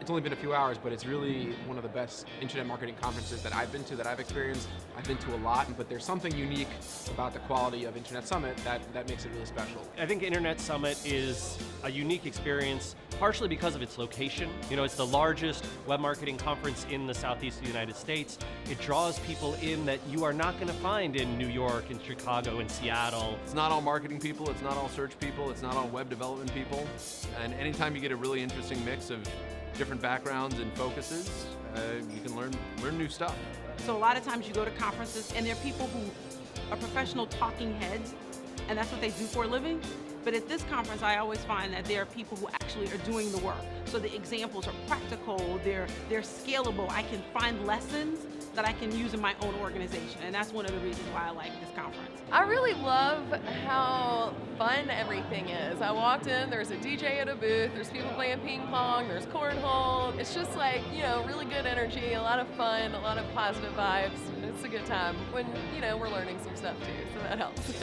It's only been a few hours, but it's really one of the best internet marketing conferences that I've been to, that I've experienced. I've been to a lot, but there's something unique about the quality of Internet Summit that makes it really special. I think Internet Summit is a unique experience, partially because of its location. You know, it's the largest web marketing conference in the Southeast of the United States. It draws people in that you are not going to find in New York, in Chicago, in Seattle. It's not all marketing people, it's not all search people, it's not all web development people. And anytime you get a really interesting mix of different backgrounds and focuses, you can learn new stuff. So a lot of times you go to conferences and there are people who are professional talking heads, and that's what they do for a living. But at this conference, I always find that there are people who actually are doing the work. So the examples are practical, they're scalable. I can find lessons that I can use in my own organization, and that's one of the reasons why I like this conference. I really love how fun everything is. I walked in, there's a DJ at a booth, there's people playing ping pong, there's cornhole. It's just like, you know, really good energy, a lot of fun, a lot of positive vibes. It's a good time when, you know, we're learning some stuff too, so that helps.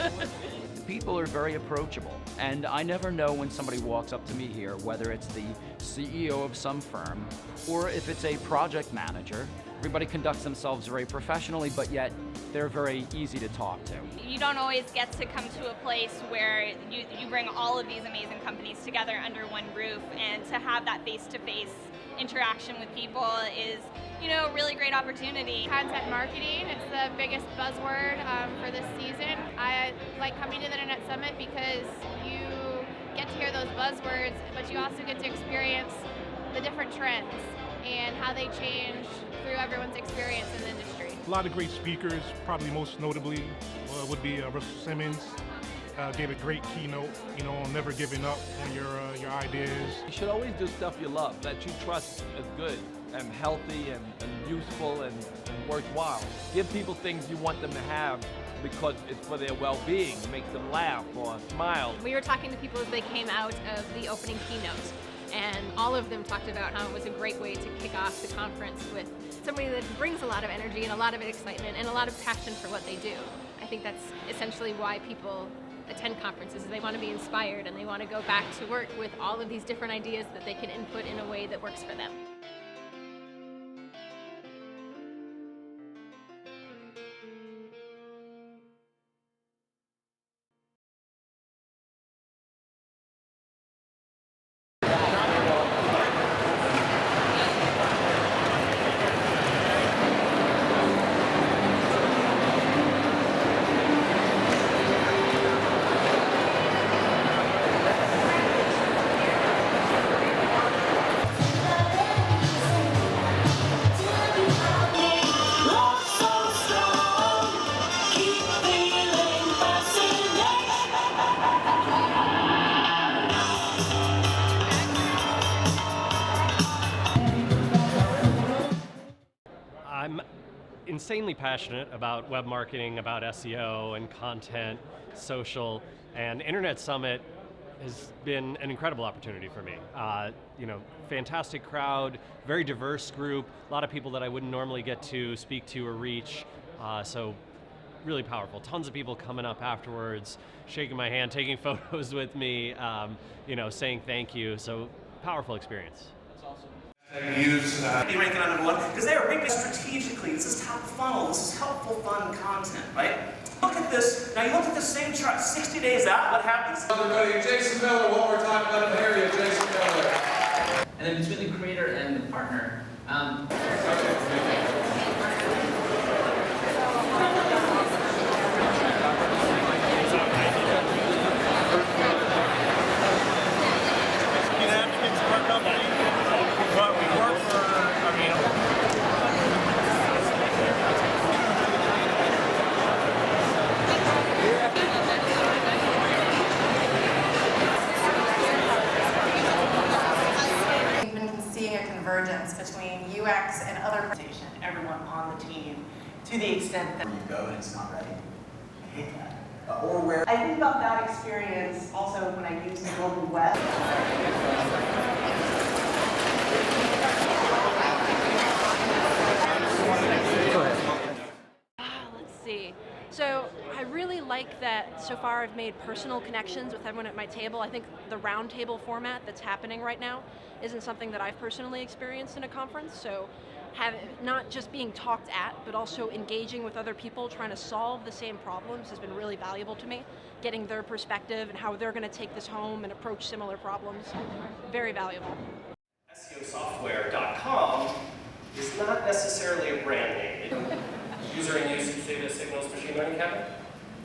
People are very approachable, and I never know when somebody walks up to me here, whether it's the CEO of some firm or if it's a project manager. Everybody conducts themselves very professionally, but yet they're very easy to talk to. You don't always get to come to a place where you bring all of these amazing companies together under one roof, and to have that face-to-face interaction with people is, you know, a really great opportunity. Content marketing, it's the biggest buzzword for this season. I like coming to the Internet Summit because you get to hear those buzzwords, but you also get to experience the different trends and how they change through everyone's experience in the industry. A lot of great speakers, probably most notably would be Russell Simmons. Gave a great keynote, you know, on never giving up on your ideas. You should always do stuff you love, that you trust is good and healthy and useful and worthwhile. Give people things you want them to have because it's for their well-being, makes them laugh or smile. We were talking to people as they came out of the opening keynote, and all of them talked about how it was a great way to kick off the conference with somebody that brings a lot of energy and a lot of excitement and a lot of passion for what they do. I think that's essentially why people attend conferences. They want to be inspired and they want to go back to work with all of these different ideas that they can input in a way that works for them. I'm insanely passionate about web marketing, about SEO and content, social, and Internet Summit has been an incredible opportunity for me. You know, fantastic crowd, very diverse group, a lot of people that I wouldn't normally get to speak to or reach, so really powerful. Tons of people coming up afterwards, shaking my hand, taking photos with me, you know, saying thank you, so powerful experience. Use be ranking on number one because they are ranked strategically. This is top of funnel. This is helpful, fun content, right? Look at this. Now you look at the same chart. 60 days out, what happens? Everybody, Jason Miller. One more time, let him hear you, Jason Miller. And then between the creator and the partner. Between UX and other presentation, everyone on the team, to the extent that you go and it's not ready. I hate that. Or where I think about that experience also when I use the global web. Let's see. So I really like that so far I've made personal connections with everyone at my table. I think the round table format that's happening right now isn't something that I've personally experienced in a conference. So not just being talked at, but also engaging with other people trying to solve the same problems has been really valuable to me. Getting their perspective and how they're going to take this home and approach similar problems, very valuable. SEOsoftware.com is not necessarily a brand name. User in use data signals machine learning cabinet?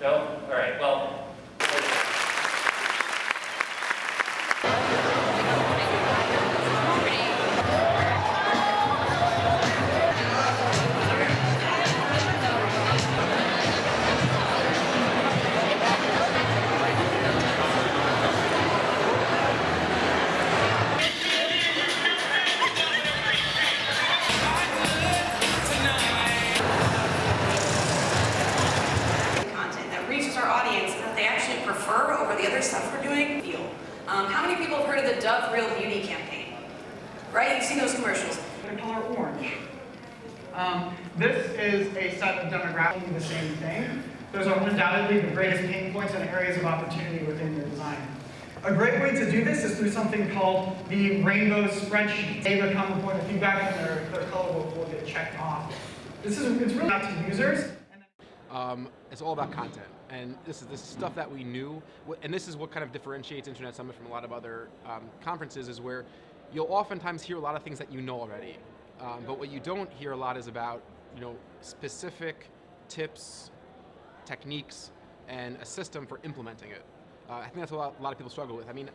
No? All right, well. How many people have heard of the Dove Real Beauty campaign? Right? You've seen those commercials. The color orange. This is a set of demographics the same thing. Those are undoubtedly the greatest pain points and areas of opportunity within your design. A great way to do this is through something called the rainbow spreadsheet. They have a common point of feedback and their color will get checked off. It's really not to users. It's all about content. And this is stuff that we knew, and this is what kind of differentiates Internet Summit from a lot of other conferences, is where you'll oftentimes hear a lot of things that you know already. But what you don't hear a lot is about, specific tips, techniques, and a system for implementing it. I think that's what a lot of people struggle with. I mean,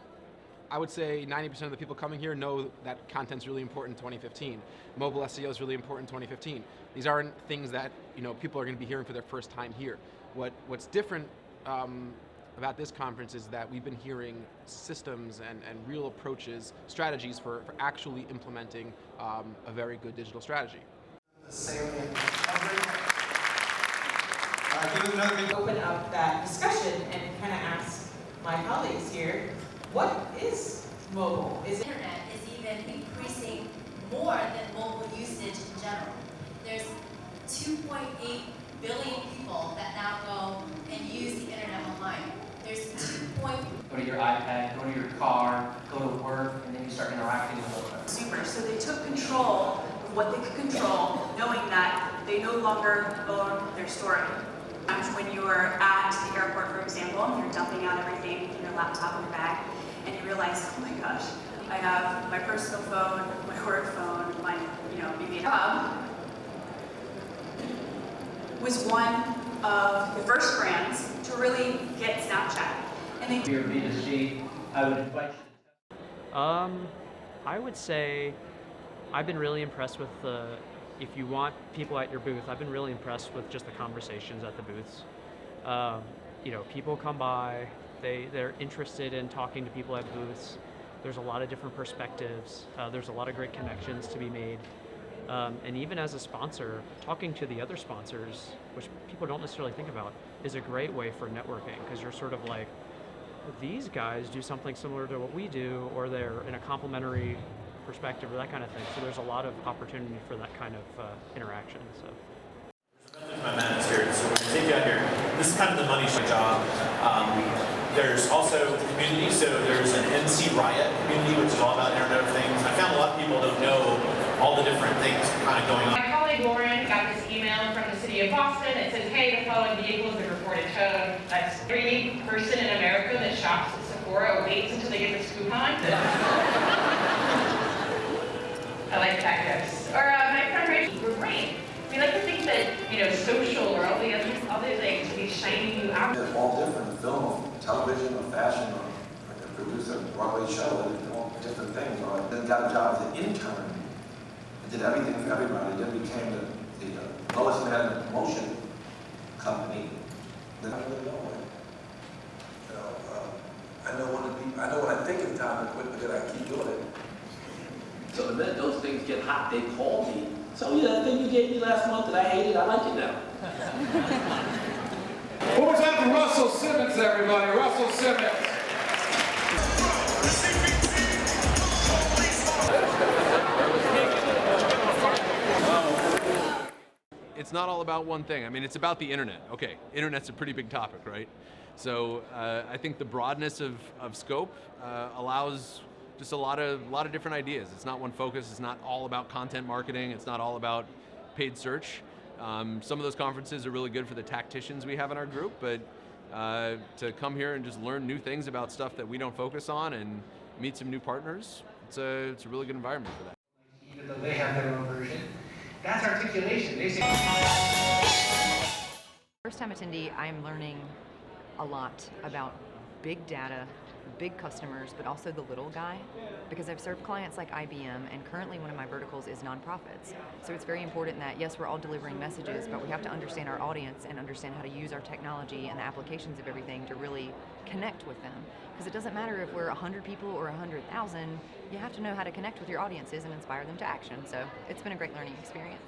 I would say 90% of the people coming here know that content's really important in 2015. Mobile SEO is really important in 2015. These aren't things that people are going to be hearing for their first time here. What's different about this conference is that we've been hearing systems and real approaches, strategies for actually implementing a very good digital strategy. Open up that discussion and kind of ask my colleagues here, what is mobile? The internet is even increasing more than mobile usage in general. There's 2.8 billion people that now go and use the internet online. There's Go to your iPad, go to your car, go to work, and then you start interacting with other consumers. So they took control of what they could control, knowing that they no longer own their story. When you are at the airport, for example, and you're dumping out everything in your laptop and your bag, and you realize, oh my gosh, I have my personal phone, my work phone, my, maybe a job, was one of the first brands to really get Snapchat. And they your B2C, I would invite you. I would say I've been really impressed with if you want people at your booth, I've been really impressed with just the conversations at the booths. People come by, they're interested in talking to people at booths. There's a lot of different perspectives. There's a lot of great connections to be made. And even as a sponsor, talking to the other sponsors, which people don't necessarily think about, is a great way for networking, because you're sort of like, these guys do something similar to what we do, or they're in a complementary perspective, or that kind of thing. So there's a lot of opportunity for that kind of interaction. So. My man is here, so we're going to take you out here. This is kind of the money shot job. There's also the community, so there's an NC Riot community, which is all about Internet of Things. I found a lot of people don't know all the different things kind of going on. My colleague Lauren got this email from the city of Boston that says, hey, the following vehicle has been reported towed. That's every person in America that shops at Sephora waits until they get this coupon. I like that gifts. Or my friend Rachel, we're great. We like to think that, social or all the other things, these shiny new hours. It's all different, film, television, or fashion, or produce a Broadway show, and all different things. Or then got a job as an intern and did everything for everybody. Then became the lowest man promotion company. Then I really know it. I know when I think it's time to quit, but then I keep doing it. So the minute those things get hot, they call me. So yeah, that thing you gave me last month that I hated, I like it now. One more time for Russell Simmons, everybody. Russell Simmons. it's not all about one thing. I mean, it's about the internet. Okay, internet's a pretty big topic, right? So I think the broadness of scope allows just a lot of different ideas. It's not one focus. It's not all about content marketing. It's not all about paid search. Some of those conferences are really good for the tacticians we have in our group, but to come here and just learn new things about stuff that we don't focus on and meet some new partners, it's a really good environment for that. Even though they have their own version, that's articulation. They say. First time attendee, I'm learning a lot about big data, big customers, but also the little guy, because I've served clients like IBM, and currently one of my verticals is nonprofits. So it's very important that, yes, we're all delivering messages, but we have to understand our audience and understand how to use our technology and the applications of everything to really connect with them. Because it doesn't matter if we're 100 people or 100,000, you have to know how to connect with your audiences and inspire them to action. So it's been a great learning experience.